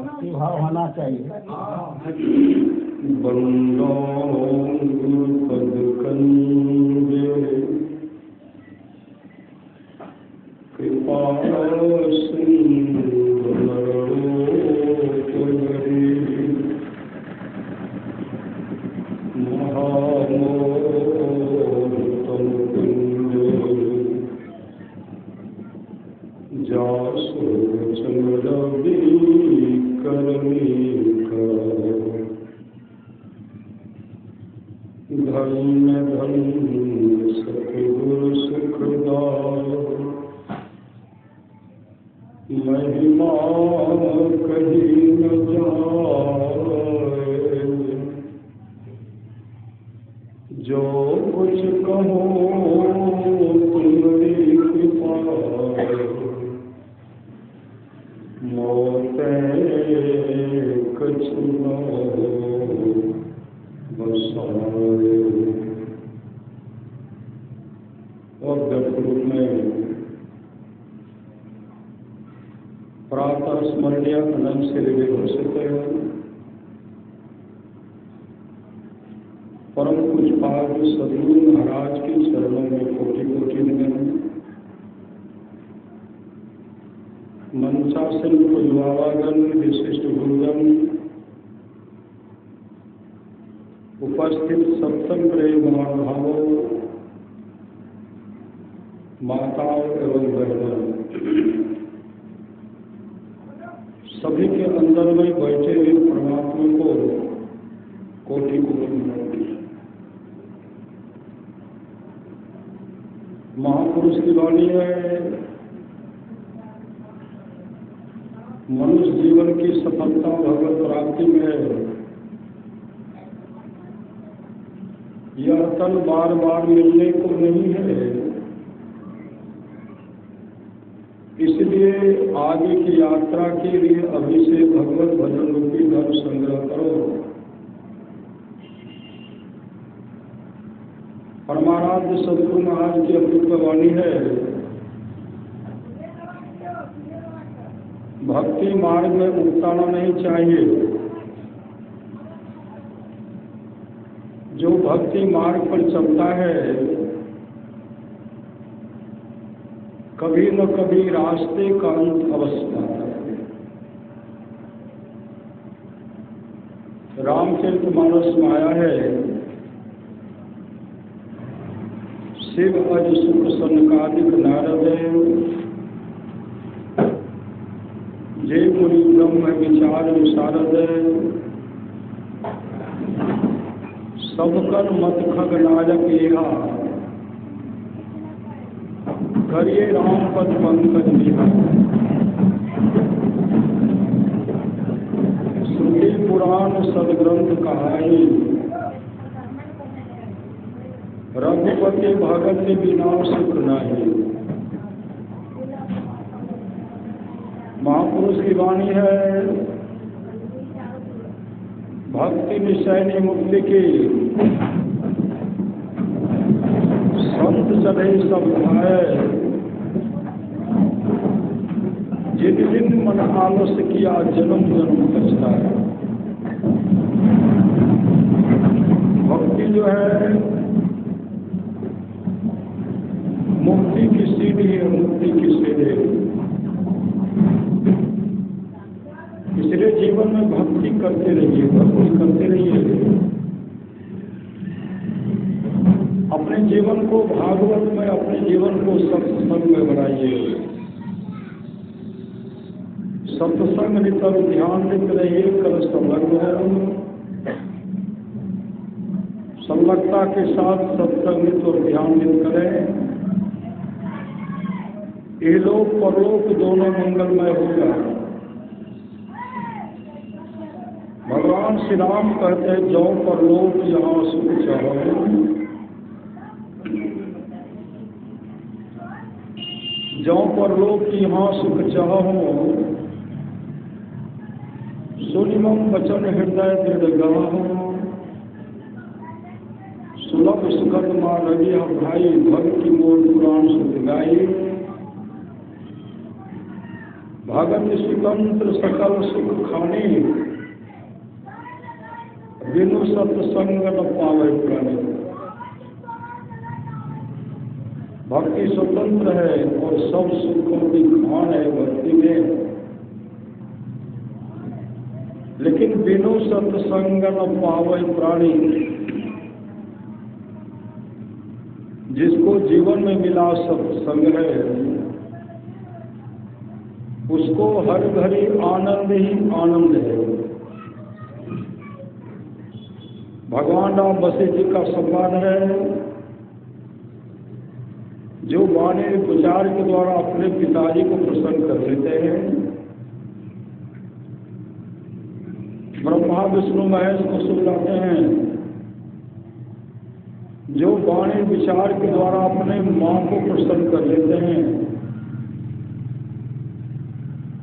भक्ति भाव होना चाहिए। बंदो पद कंजे कृपा धन्य धन्य सतगुरु सुखदाय महिमा कहीं न जाए। जो कुछ कहो तुम्हारी कृपा मोते कछु न बसाए। और व्यक्ति में प्रातः स्मरणीय अनंत से विभूषित परम पूज्यपाद सद्गुरु महाराज के चरणों में कोटि कोटि नमन। मंचासन पूज्यवागन विशिष्ट गुरुजन, उपस्थित सत्संग प्रेम महानुभावों, माताओं एवं बहनों, सभी के अंदर में बैठे हुए परमात्मा को कोटि कोटि नमन। महापुरुष की वाणी है, मनुष्य जीवन की सफलता भगवत प्राप्ति में यह तन बार बार मिलने को नहीं है। इसलिए आगे की यात्रा के लिए अभी से भगवत भजन रूपी धन संग्रह करो। परमाराध्य सद्गुरु महाराज की अमृत वाणी है, भक्ति मार्ग में उकताना नहीं चाहिए। जो भक्ति मार्ग पर चलता है कभी न कभी रास्ते का अंत अवश्य आता है। रामचरितमानस में आया है, शिव अज सुख सनकादिक नारद जय मुनि ब्रह्म विचार विशारद सब कर मत खग नायक एहा करिए राम पद पंकज निहा। श्रुति पुराण सदग्रंथ कहाई रघुपति भगत बिना सुख नाही। महापुरुष की वाणी है, भक्ति निश्चयनी मुक्ति की संत चढ़े सब है। जिन दिन मन आलस्य किया जन्म जन्म बचता है। भक्ति जो है मुक्ति की सीढ़ी है, मुक्ति की सीढ़ी। इसलिए जीवन में भक्ति करते रहिए, भक्ति करते रहिए। अपने जीवन को भागवत में, अपने जीवन को सत्संग में बनाइए। सत्संग नितर ध्यान देते रहिए, कल संलग्न है। संलग्नता के साथ सत्संग नितर ध्यान करें। ये लोक परलोक दोनों मंगलमय होगा। भगवान श्री राम कहते हैं, जो परलोक यहाँ सुख चाहो। जो परलोक यहाँ सुख चाहो, सुनिमं वचन हृदय दृढ़ गाहो। सुलभ सुखद माँ रवि भाई भक्ति मोर पुराण सुख गाई। भगत स्वतंत्र सकल सुख खानी, बिनु सत्संग न पावे प्राणी। भक्ति स्वतंत्र है और सब सुखों की खान है भक्ति में, लेकिन बिनु सत्संग न पावे प्राणी। जिसको जीवन में मिला सत्संग है, उसको हर घड़ी आनंद ही आनंद है। भगवान राम वशिष्ठ जी का संवाद है, जो वाणी विचार के द्वारा अपने पिताजी को प्रसन्न कर लेते हैं, ब्रह्मा विष्णु महेश को सुलाते हैं। जो वाणी विचार के द्वारा अपने माँ को प्रसन्न कर लेते हैं,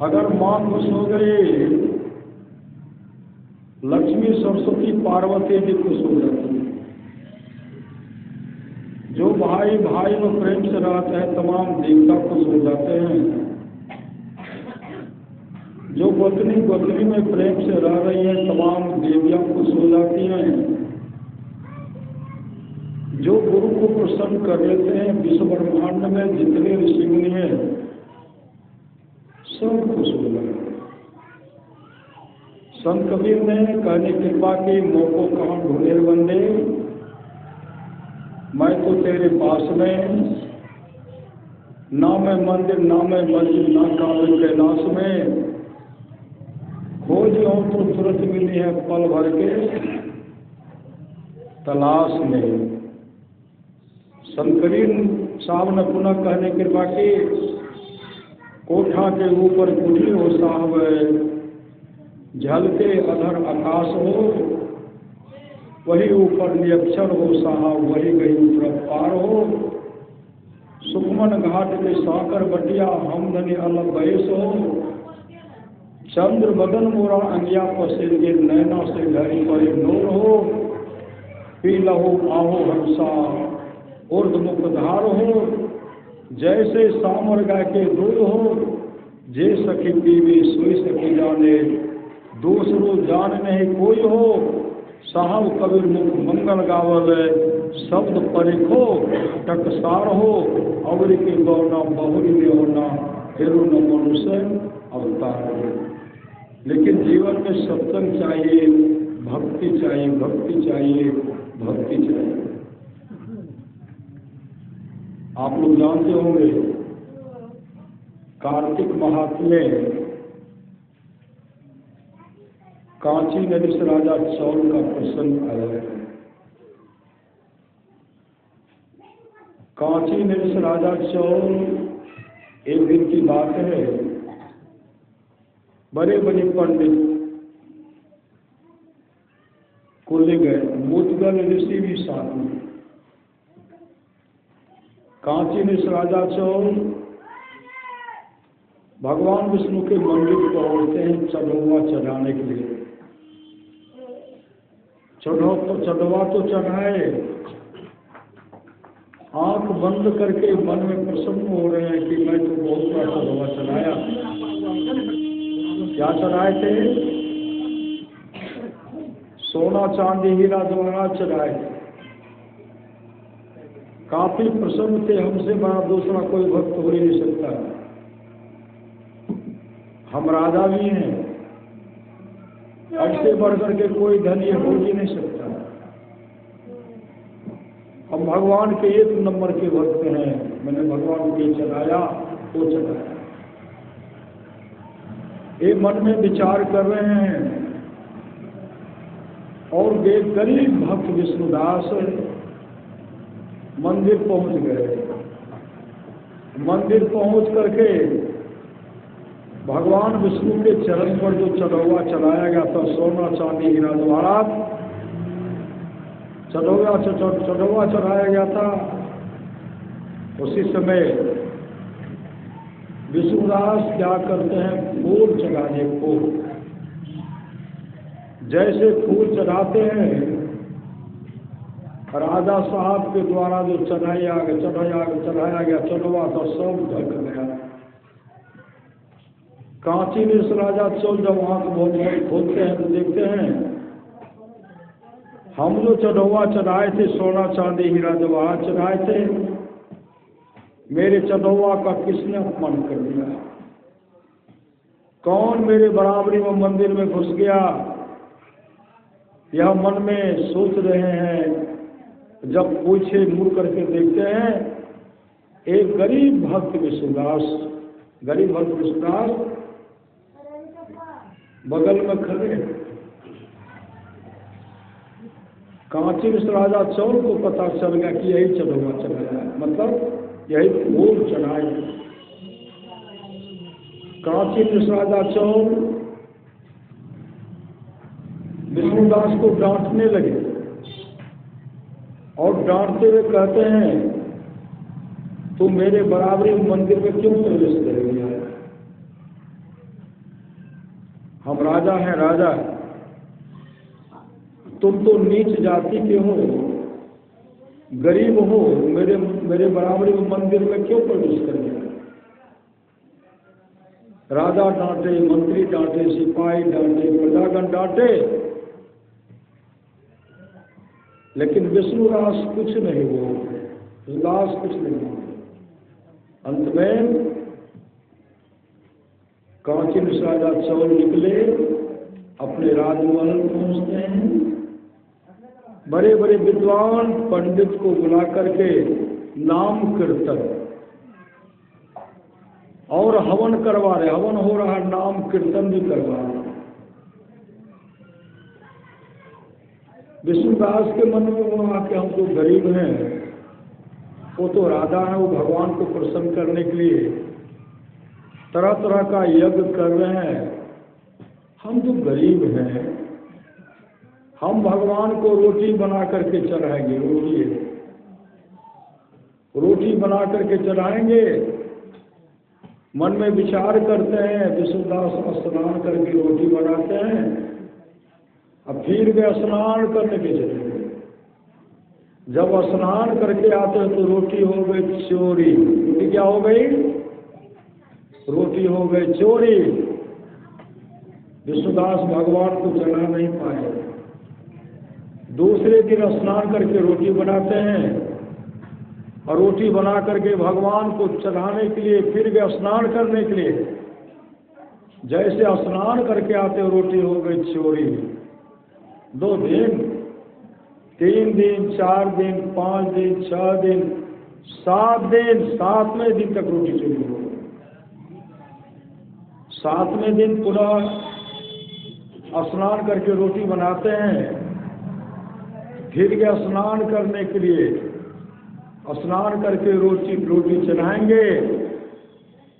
अगर माँ खुश हो गई, लक्ष्मी सरस्वती पार्वती जी खुश हो जाती है। जो भाई भाई में प्रेम से रहते हैं, तमाम देवता खुश हो जाते हैं। जो पत्नी पत्नी में प्रेम से रह रही है, तमाम देवियां खुश हो जाती हैं। जो गुरु को प्रसन्न कर लेते हैं, विश्व ब्रह्मांड में जितने ऋषि मुनि हैं, सब खुश हो गए। संत कबीर ने कहने कृपा की, मोको कहाँ ढूंढे बंदे, मैं तो तेरे पास में, ना मैं मंदिर ना मैं मस्जिद ना काबुल कैलाश में, खोज हो तो तुरंत मिली है पल भर के तलाश में। संत कबीर साहब ने पुनः कहने कृपा की, कोठा के ऊपर कुटी हो साहब, झलके अधर आकाश हो, वही ऊपर निरक्षर हो साहब, वही गई ऊपर पार हो। सुखमन घाट के साकर बटिया, हम धनी अलग बयस हो, चंद्र बदन मोरा अंगिया पसेंगे, नैना से घरी पर नूर हो, पी लहो आहो हंसा उर्द मुखधार हो, जैसे सामर गाय के दूध हो, जे सखी पीवी सोई सखी जाने, दूसरो जान नहीं कोई हो, साहब कबीर मुख मंगल गावल, शब्द परिखो टकसार हो, अवरी के गौना बहुरी में होना, हेरु न मनुष्य अवतार हो। लेकिन जीवन में सत्संग चाहिए, भक्ति चाहिए, भक्ति चाहिए, भक्ति चाहिए। आप लोग जानते होंगे, कार्तिक महात्म्य कांची नदी से राजा चौल का प्रसंग आया है। कांची नदी से राजा चौल, एक दिन की बात है, बड़े बड़े पंडित को ले गए, मुद्गल ऋषि भी साथ में। कांची नदी से राजा चौल भगवान विष्णु के मंदिर पहुंचते हैं चढ़वा चढ़ाने के लिए। चढ़वा तो चढ़ाए, आंख बंद करके मन में प्रसन्न हो रहे हैं कि मैं तो बहुत बड़ा चढ़वा चढ़ाया। क्या चढ़ाए थे? सोना चांदी हीरा जवाहरात चढ़ाए। काफी प्रसन्न थे, हमसे बड़ा दूसरा कोई भक्त हो ही नहीं सकता, हम राजा भी हैं, हमसे बढ़कर के कोई धनी हो ही नहीं सकता। हम भगवान के एक नंबर के भक्त हैं, मैंने भगवान को चढ़ाया तो चढ़ाया। ये मन में विचार कर रहे हैं, और वे गरीब भक्त विष्णुदास मंदिर पहुंच गए। मंदिर पहुंच करके भगवान विष्णु के चरण पर जो चढ़वा चढ़ाया गया था, सोना चांदी हीरा जवाहरात चढ़वा चढ़ाया गया था, उसी समय विष्णुदास क्या करते हैं, फूल चढ़ाने को। जैसे फूल चढ़ाते हैं, राजा साहब के द्वारा जो चढ़ाया गया चढ़वा तो सब ढक गया। कांची मिश्र राजा चौल जब आंख बहुत बड़ी खोलते हैं तो देखते हैं हम जो चढ़ौआ चढ़ाए थे, सोना चांदी हीरा जवाहर चढ़ाए थे, मेरे चढ़ौआ का किसने अपमान कर दिया? कौन मेरे बराबरी में मंदिर में घुस गया? यह मन में सोच रहे हैं। जब पूछे मुड़ करके देखते हैं, एक गरीब भक्त विष्णुदास, गरीब भक्त विष्णुदास बगल में खड़े। कांची मिश्र राजा चौल को पता चल गया कि यही चढ़ौआ चढ़ाया है, मतलब यही भोग चढ़ाए। कांची मिश्र राजा चौल विष्णुदास को डांटने लगे और डांटते हुए कहते हैं, तुम मेरे बराबरी मंदिर में क्यों प्रवेश करेंगे? हम राजा हैं, राजा। तुम तो नीच जाति के हो, गरीब हो, मेरे बराबरी मंदिर में क्यों प्रवेश करेंगे? राजा डांटे, मंत्री डांटे, सिपाही डांटे, प्रजागण डांटे, लेकिन विष्णुदास कुछ नहीं बोले, विष्णुदास कुछ नहीं बोले। अंत में कांची मिश्र राजा चौल निकले, अपने राजमहल पहुंचते हैं। बड़े बड़े विद्वान पंडित को बुला करके नाम कीर्तन और हवन करवा रहे, हवन हो रहा, नाम कीर्तन भी करवा रहे। विष्णुदास के मन में हुआ कि हम तो गरीब हैं, वो तो राजा है, वो भगवान को प्रसन्न करने के लिए तरह तरह का यज्ञ कर रहे हैं, हम तो गरीब हैं, हम भगवान को रोटी बना करके चढ़ाएंगे, रोटी बना करके चढ़ाएंगे। मन में विचार करते हैं। विष्णुदास स्नान करके रोटी बनाते हैं, अब फिर वे स्नान करने के चले। जब स्नान करके आते हैं तो रोटी हो गई चोरी। रोटी क्या हो गई? रोटी हो गई चोरी। विष्णुदास भगवान को चढ़ा नहीं पाए। दूसरे दिन स्नान करके रोटी बनाते हैं और रोटी बना करके भगवान को चढ़ाने के लिए फिर गए स्नान करने के लिए। जैसे स्नान करके आते हो रोटी हो गई चोरी। 2 दिन, 3 दिन, 4 दिन, 5 दिन, 6 दिन, 7 दिन, 7वें दिन तक रोटी चोरी हो गई। 7वें दिन पुनः स्नान करके रोटी बनाते हैं, फिर गए स्नान करने के लिए। स्नान करके रोटी चढ़ाएंगे,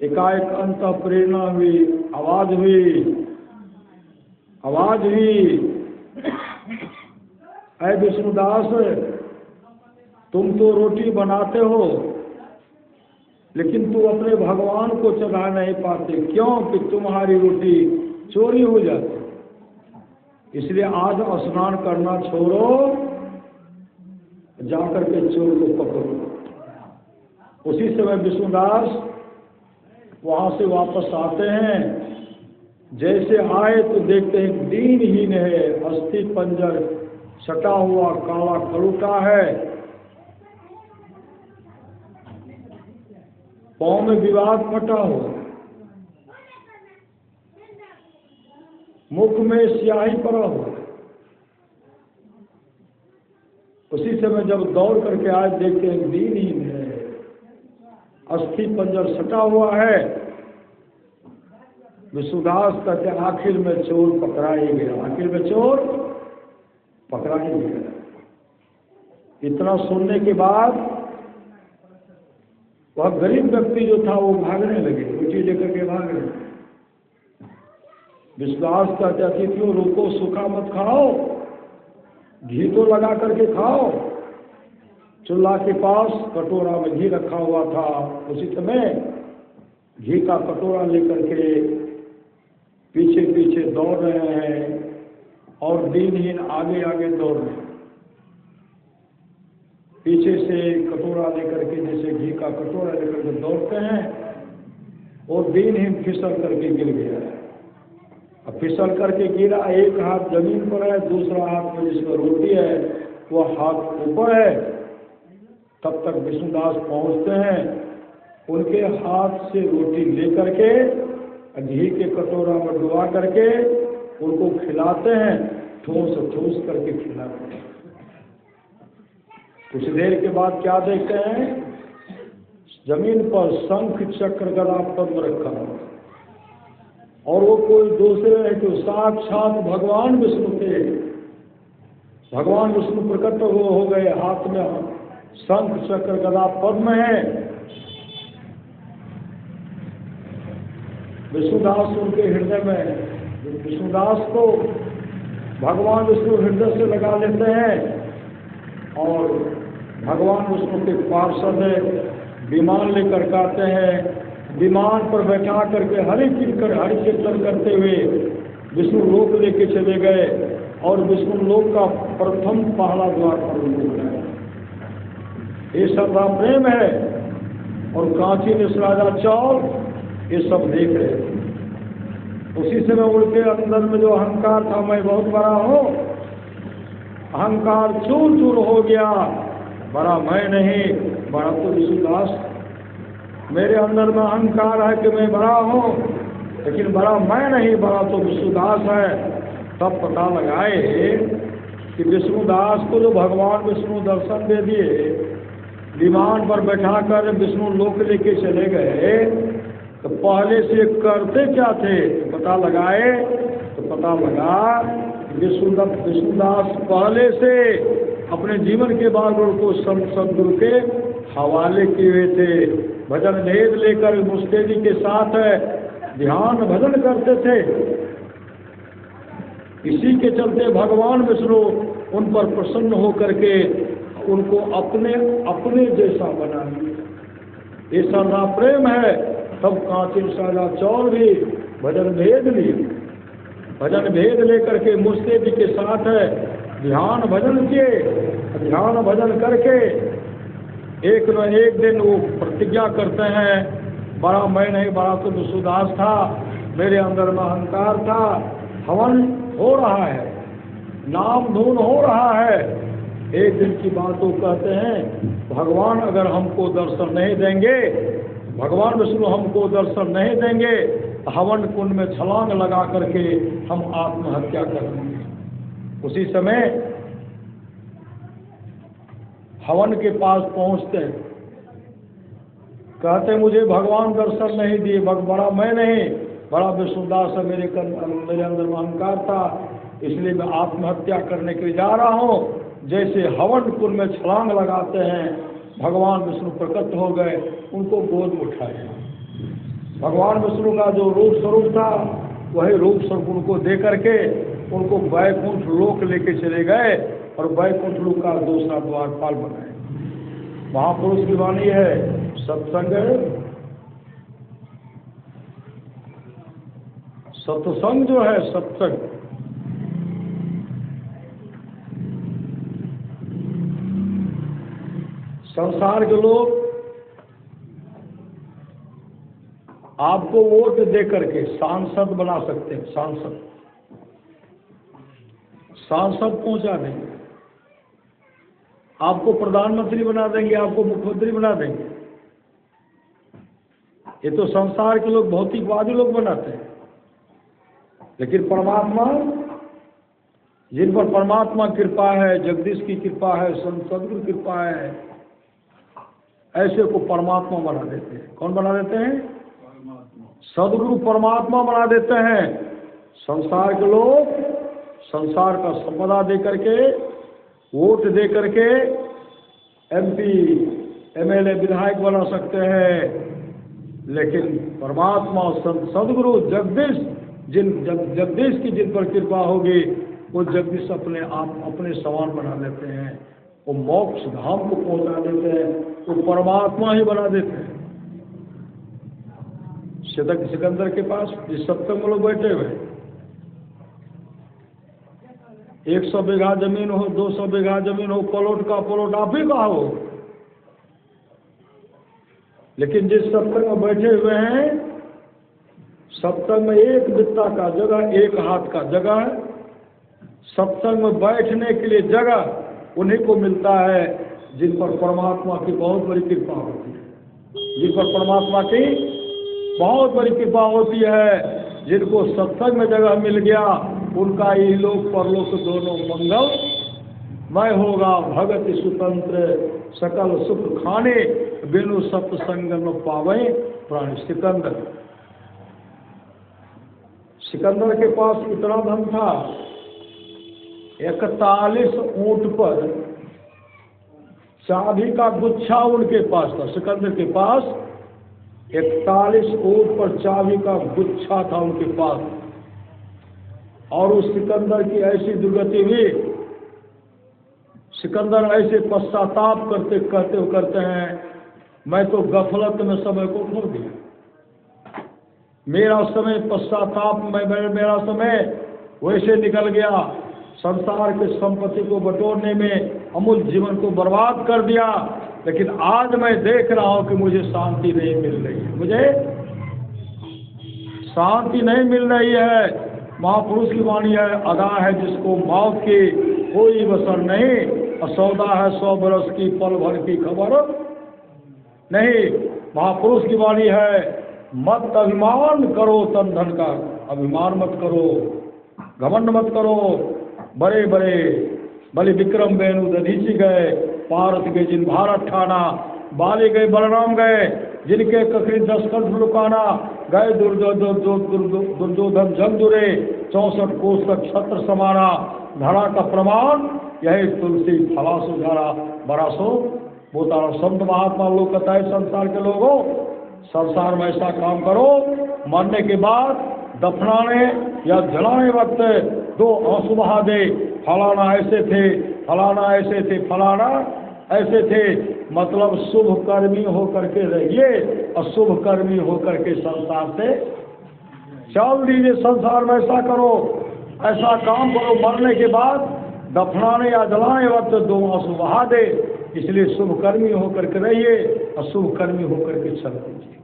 एकाएक अंत प्रेरणा हुई, आवाज हुई, ऐ विष्णुदास, तुम तो रोटी बनाते हो लेकिन तुम अपने भगवान को चढ़ा नहीं पाते, क्यों? कि तुम्हारी रोटी चोरी हो जाती। इसलिए आज स्नान करना छोड़ो, जाकर के चोर को पकड़ो। उसी समय विष्णुदास वहां से वापस आते हैं। जैसे आए तो देखते हैं दीनहीन है, अस्थि पंजर सटा हुआ काला कलूटा है, पांव में विवाद फटा हो, मुख में स्याही पड़ा हो। उसी समय जब दौड़ करके आज देखते हैं दीनहीन है, अस्थि पंजर सटा हुआ है। विष्णुदास कहते आखिर में चोर पकड़ा ही गया, आखिर में चोर पकड़ा ही गया। इतना सुनने के बाद वह गरीब व्यक्ति जो था वो भागने लगे, रोटी लेकर के भाग रहे। विश्वास कहते अतिथियों रोको, सूखा मत खाओ, घी तो लगा करके खाओ। चूल्हा के पास कटोरा में घी रखा हुआ था। उसी समय घी का कटोरा लेकर के पीछे पीछे दौड़ रहे हैं और दीनहीन आगे आगे दौड़ रहे हैं। पीछे से कटोरा लेकर के, जैसे घी का कटोरा लेकर के दौड़ते हैं वो दिनहीन फिसल करके गिर गया। अब फिसल करके गिरा, एक हाथ जमीन पर है, दूसरा हाथ में जिसमें रोटी है वो हाथ ऊपर है। तब तक विष्णुदास पहुंचते हैं, उनके हाथ से रोटी लेकर के घी के कटोरा में डुबा करके उनको खिलाते हैं, ठूस ठूस करके खिलाते हैं। कुछ देर के बाद क्या देखते हैं, जमीन पर शंख चक्र गदा पद्म रखा और वो कोई दूसरे नहीं तो साक्षात भगवान विष्णु थे। भगवान विष्णु प्रकट हो गए, हाथ में शंख चक्र गदा पद्म है। विष्णुदास उनके हृदय में, विष्णुदास को भगवान विष्णु हृदय से लगा लेते हैं और भगवान विष्णु के पार्षद विमान लेकर आते हैं। विमान पर बैठा करके हरि कीर्तन करते हुए विष्णु लोक लेके चले गए और विष्णु लोक का प्रथम पहला द्वार पर उनको बुलाया। ये श्रद्धा प्रेम है। और कांची राजा चौल ये सब देख रहे थे। उसी समय उनके अंदर में जो अहंकार था, मैं बहुत बड़ा हूँ, अहंकार चूर चूर हो गया। बड़ा मैं नहीं, बड़ा तो विष्णुदास। मेरे अंदर में अहंकार है कि मैं बड़ा हूँ, लेकिन बड़ा मैं नहीं, बड़ा तो विष्णुदास है। तब पता लगाए कि विष्णुदास को जो भगवान विष्णु दर्शन दे दिए, विमान पर बैठाकर विष्णु लोक लेके चले गए, तो पहले से करते क्या थे पता लगाए तो पता लगा विष्णुदास पहले से अपने जीवन के बाद उनको सदगुरु के हवाले किए हुए थे। भजन भेद लेकर मुस्तैदी के साथ ध्यान भजन करते थे। इसी के चलते भगवान विष्णु उन पर प्रसन्न होकर के उनको अपने जैसा बना लिया। ये श्रद्धा प्रेम है। तब कांची राजा चौल भी भजन भेद लिए, भजन भेद लेकर के मुस्तैदी के साथ ध्यान भजन किए। ध्यान भजन करके एक न एक दिन वो प्रतिज्ञा करते हैं, बड़ा मैं नहीं, बड़ा तो विष्णुदास था, मेरे अंदर में अहंकार था। हवन हो रहा है, नाम धून हो रहा है। एक दिन की बात वो कहते हैं, भगवान अगर हमको दर्शन नहीं देंगे, भगवान विष्णु हमको दर्शन नहीं देंगे, हवन कुंड में छलांग लगा करके हम आत्महत्या करेंगे। उसी समय हवन के पास पहुंचते हैं, कहते मुझे भगवान दर्शन नहीं दिए, बड़ा मैं नहीं, बड़ा विष्णुदास है, मेरे अंदर में अहंकार था, इसलिए मैं आत्महत्या करने के लिए जा रहा हूँ। जैसे हवन कुंड में छलांग लगाते हैं, भगवान विष्णु प्रकट हो गए, उनको गोद में उठाया। भगवान विष्णु का जो रूप स्वरूप था वही रूप स्वरूप उनको दे करके उनको वैकुंठ लोक लेके चले गए और वैकुंठ लोक का दूसरा द्वारपाल बनाए। महापुरुष की वाणी है, सत्संग जो है, सत्संग संसार के लोग आपको वोट दे करके सांसद बना सकते हैं, सांसद पहुंचा देंगे, आपको प्रधानमंत्री बना देंगे, आपको मुख्यमंत्री बना देंगे। ये तो संसार के लोग, भौतिकवादी लोग बनाते हैं। लेकिन परमात्मा, जिन पर परमात्मा कृपा है, जगदीश की कृपा है, सदगुरु कृपा है, ऐसे को परमात्मा बना देते हैं। कौन बना देते हैं? सदगुरु परमात्मा बना देते हैं। संसार के लोग संसार का संपदा दे करके, वोट दे करके MP, MLA, विधायक बना सकते हैं, लेकिन परमात्मा सदगुरु जगदीश, जगदीश की जिन पर कृपा होगी वो जगदीश अपने आप अपने समान बना देते हैं, वो मोक्ष धाम को पहुंचा देते हैं, वो परमात्मा ही बना देते हैं। सिकंदर के पास जिस सत्संग में लोग बैठे हुए, 100 बीघा जमीन हो, 200 बीघा जमीन हो, प्लॉट का प्लॉट आप ही का हो, लेकिन जिस सत्संग में बैठे हुए हैं सत्संग में एक बित्ता का जगह, एक हाथ का जगह है। सत्संग में बैठने के लिए जगह उन्हीं को मिलता है जिन पर परमात्मा की बहुत बड़ी कृपा होती है, जिन पर परमात्मा की बहुत बड़ी कृपा होती है। जिनको सत्संग में जगह मिल गया उनका ये लोक परलोक दोनों मंगल मय होगा। भगत स्वतंत्र सकल सुख खाने, बिनु सत्संग न पावे प्राण। सिकंदर के पास इतना धन था, 41 ऊंट पर चाबी का गुच्छा उनके पास था। सिकंदर के पास 41 ऊंट पर चाबी का गुच्छा था उनके पास। और उस सिकंदर की ऐसी दुर्गति हुई, सिकंदर ऐसे पश्चाताप करते हैं, मैं तो गफलत में समय को खो दिया। मेरा समय पश्चाताप में मेरा समय वैसे निकल गया, संसार के संपत्ति को बटोरने में अमूल्य जीवन को बर्बाद कर दिया। लेकिन आज मैं देख रहा हूं कि मुझे शांति नहीं मिल रही है, मुझे शांति नहीं मिल रही है। महापुरुष की वाणी है, अदा है जिसको मौत की कोई बसर नहीं, असौदा है 100 बरस की पल भर की खबर नहीं। महापुरुष की वाणी है, मत अभिमान करो तन धन का, अभिमान मत करो, घमंड मत करो। बड़े बड़े बलि विक्रम बेनु दधीची गए, पारत गए जिन भारत ठाना, बाली गए बलराम गए जिनके ककरी 10 कंठ लुकाना, गए दुर्योधन जंग जुरे 64 कोस तक छत्र समाना। धरा का प्रमाण यही तुलसी फलासो धारा बरासो बोतारा। संत महात्मा लोग कहता है, संसार के लोगों संसार में ऐसा काम करो, मरने के बाद दफनाने या जलाने वक्त 2 आंसू बहा दे, फलाना ऐसे थे, फलाना ऐसे थे, फलाना ऐसे थे। मतलब शुभ कर्मी होकर के रहिए, अशुभ कर्मी होकर के संसार से चल दीजिए। संसार में ऐसा करो, ऐसा काम करो, मरने के बाद दफनाने या जलाने वक्त 2 आंसू बहा दे। इसलिए शुभ कर्मी होकर के रहिए, अशुभ कर्मी होकर के चल दीजिए।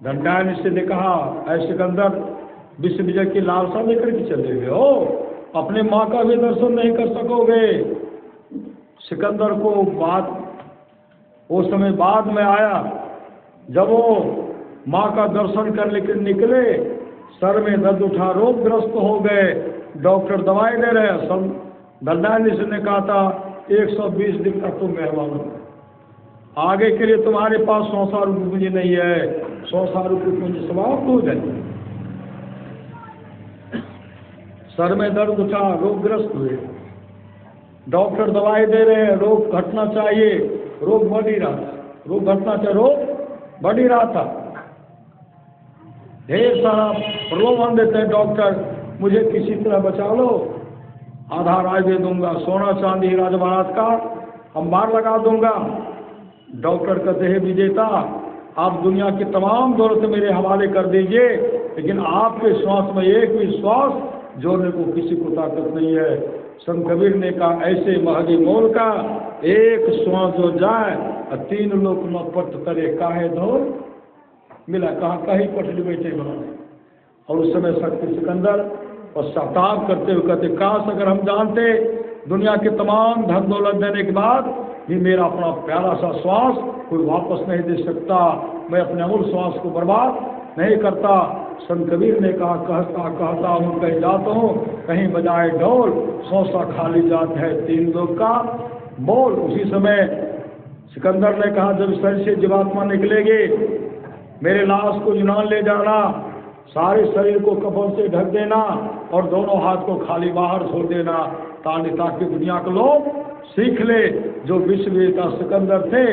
दंडायन ने कहा, ऐसे सिकंदर विश्व विजय की लालसा लेकर के चले गए हो, अपने माँ का भी दर्शन नहीं कर सकोगे। सिकंदर को बात वो समय बाद में आया, जब वो माँ का दर्शन करने के निकले, सर में दर्द उठा, रोगग्रस्त हो गए, डॉक्टर दवाई दे रहे। दंडायन ने कहा था 120 दिन तक तुम मेहमान हो, आगे के लिए तुम्हारे पास 100 रुपये पूंजी नहीं है, 100 रुपये पूंजी समाप्त हो जाए। सर में दर्द उठा, रोगग्रस्त हुए, डॉक्टर दवाई दे रहे हैं, रोग घटना चाहिए, रोग बढ़ ही रहा था, रोग घटना चाहिए, रोग बढ़ ही रहा था। ढेर सारा प्रलोभन देते हैं डॉक्टर, मुझे किसी तरह बचा लो, आधा राज दे दूंगा, सोना चांदी राजमहाराज का अंबार लगा दूंगा। डॉक्टर कहते हैं, विजेता आप दुनिया की तमाम दौलत मेरे हवाले कर दीजिए, लेकिन आपके श्वास में एक भी श्वास जोड़ने को किसी को ताकत नहीं है। संत कबीर ने कहा, ऐसे महगी मोल का एक श्वास जो जाए, 3 लोक न पट करे काहे धोल मिला। कहा कहीं पटली बैठे बनाने। और उस समय शक्ति सिकंदर पश्चाताप करते हुए कहते, काश अगर हम जानते दुनिया के तमाम धन दौलत देने के बाद भी मेरा अपना प्यारा सा श्वास कोई वापस नहीं दे सकता, मैं अपने अमूल श्वास को बर्बाद नहीं करता। संत कबीर ने कहा, कहता हूँ कहीं जाता हूँ, कहीं बजाए ढोल, 100 खाली जात है 3 लोग का बोल। उसी समय सिकंदर ने कहा, जब शरीर से जीवात्मा निकलेगी, मेरे लाश को यूनान ले जाना, सारे शरीर को कफन से ढक देना और दोनों हाथ को खाली बाहर छोड़ देना, ताकि दुनिया के लोग सीख ले जो विश्व का सिकंदर थे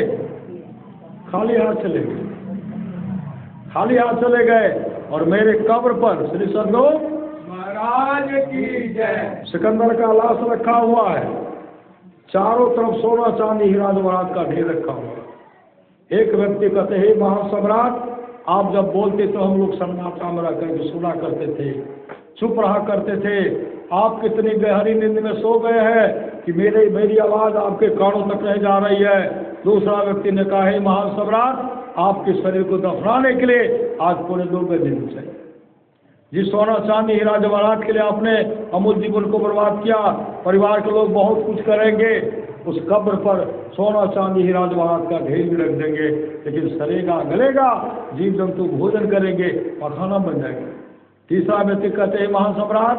खाली हाथ चले गए, खाली हाथ चले गए। और मेरे कब्र पर श्री सदगुरु महाराज की जय सिकंदर का लाश रखा हुआ है, चारों तरफ सोना चांदी हीरा जवाहरात का ढेर रखा हुआ है। एक व्यक्ति कहते हैं, महासम्राट आप जब बोलते तो हम लोग सन्नाटा में रह करके सुना करते थे, चुप रहा करते थे, आप कितनी गहरी नींद में सो गए हैं कि मेरी आवाज़ आपके कानों तक नहीं जा रही है। दूसरा व्यक्ति ने कहा, हे महासम्राट आपके शरीर को दफनाने के लिए आज पौने 2 बजे चाहिए। जिस सोना चांदी हीरा जवाहरात के लिए आपने अमूल्य जीवन को बर्बाद किया, परिवार के लोग बहुत कुछ करेंगे, उस कब्र पर सोना चांदी हीरा जवाहरात का ढेर भी रख देंगे, लेकिन सड़ेगा गलेगा, जीव जंतु भोजन करेंगे, पखाना बन जाएगा। तीसरा व्यक्ति कहते हैं महान सम्राट,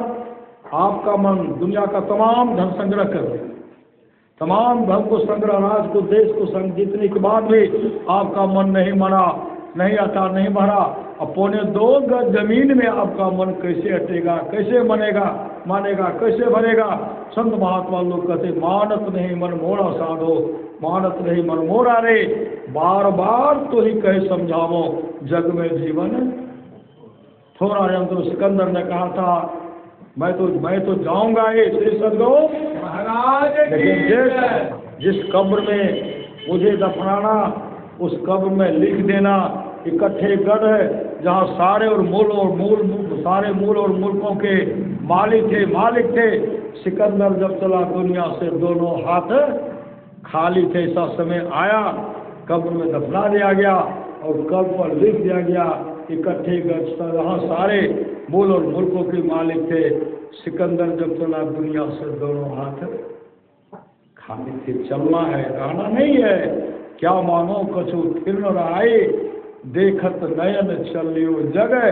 आपका मन दुनिया का तमाम धन संग्रह कर, तमाम धन को संग्रह, राज को, देश को जीतने के बाद भी आपका मन नहीं मना, नहीं आता, नहीं भरा। अब पौने 2 गज जमीन में आपका मन कैसे हटेगा, कैसे मानेगा, कैसे भरेगा। संत महात्मा लोग कहते मानत नहीं मन मोरा साधो, मानत नहीं मन मोरा रे, बार बार तो ही कहे समझावो, जग में जीवन थोड़ा। यंत्र सिकंदर ने कहा था मैं तो जाऊंगा ही श्री सदगुरु महाराज, लेकिन जिस कब्र में मुझे दफनाना, उस कब्र में लिख देना इकट्ठे गढ़ है, जहाँ सारे मूल और मुल्कों के मालिक थे। सिकंदर जब चला दुनिया से दोनों हाथ खाली थे। ऐसा समय आया, कब्र में दफना दिया गया और कब्र पर लिख दिया गया इकट्ठे गढ़, जहाँ सारे मूल और मुल्कों के मालिक थे। सिकंदर जब चला दुनिया से दोनों हाथ खाली थे। चलना है, रहना नहीं है। क्या मानो कछु फिर न रहाए, देखत नयन चलियो जगह,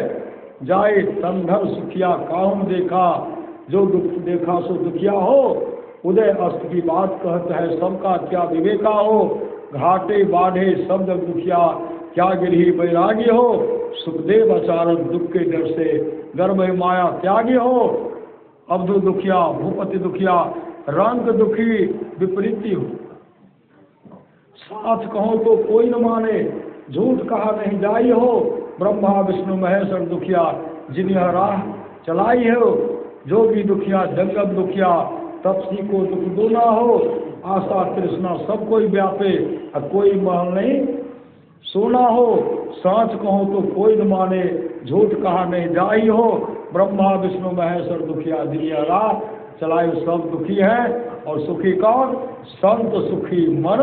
जाए तंधर सुखिया काहूं देखा, जो दुख देखा सो दुखिया हो। उदय अस्त की बात कहत है, सबका क्या विवेका हो। घाटे बाढ़े सब जग दुखिया, क्या गिरही बैरागी हो। सुखदेव आचारक दुख के डर से, गर्भ माया त्यागी हो। अब्दु दुखिया भूपति दुखिया, रंग दुखी विपरीति हो। साथ कहो तो कोई न माने, झूठ कहा नहीं जाई हो। ब्रह्मा विष्णु महेश्वर दुखिया, जिन यह राह चलाई हो। जोगी दुखिया जंगम दुखिया, तपसी को दुख दूना हो। आशा तृष्णा सब कोई व्यापे, और कोई महल नहीं सोना हो। सांच कहो तो कोई न माने, झूठ कहा नहीं जाई हो। ब्रह्मा विष्णु महेश्वर दुखिया, जिन यह राह चलाई सब दुखी है। और सुखी कौन? संत सुखी मन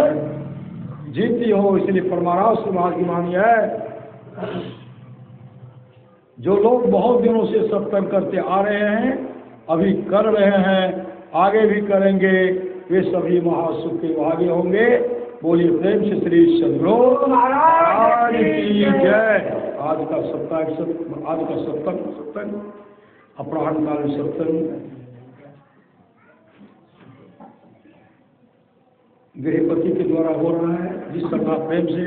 जीती हो। इसलिए परमाराज सुभाष की वाणी है, जो लोग बहुत दिनों से सत्संग करते आ रहे हैं, अभी कर रहे हैं, आगे भी करेंगे, वे सभी महासुख के भागी होंगे। बोलिए प्रेम से श्री सदगुरु महाराज की जय। आज का सत्संग अपराह्नकालीन सत्संग गृहपति के द्वारा हो रहा है। जिस सभा प्रेम से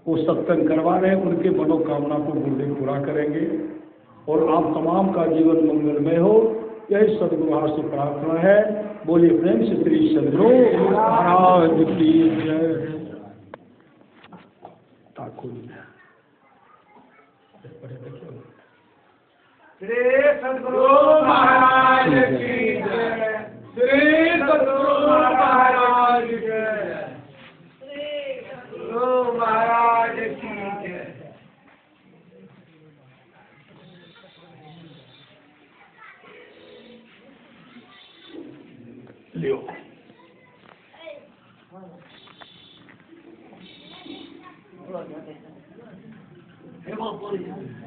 वो सत्संग करवा रहे हैं, उनके मनोकामना को गुरुदेव पूरा करेंगे और आप तमाम का जीवन मंगलमय हो, यही सदगुरु से प्रार्थना है। बोलिए प्रेम से श्री सदगुरु महाराज की जय। श्री सदगुरु महाराज की जय। श्री सदगुरु महाराज की जय। श्री सदगुरु महाराज की जय। लियो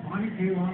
पानी थे वहाँ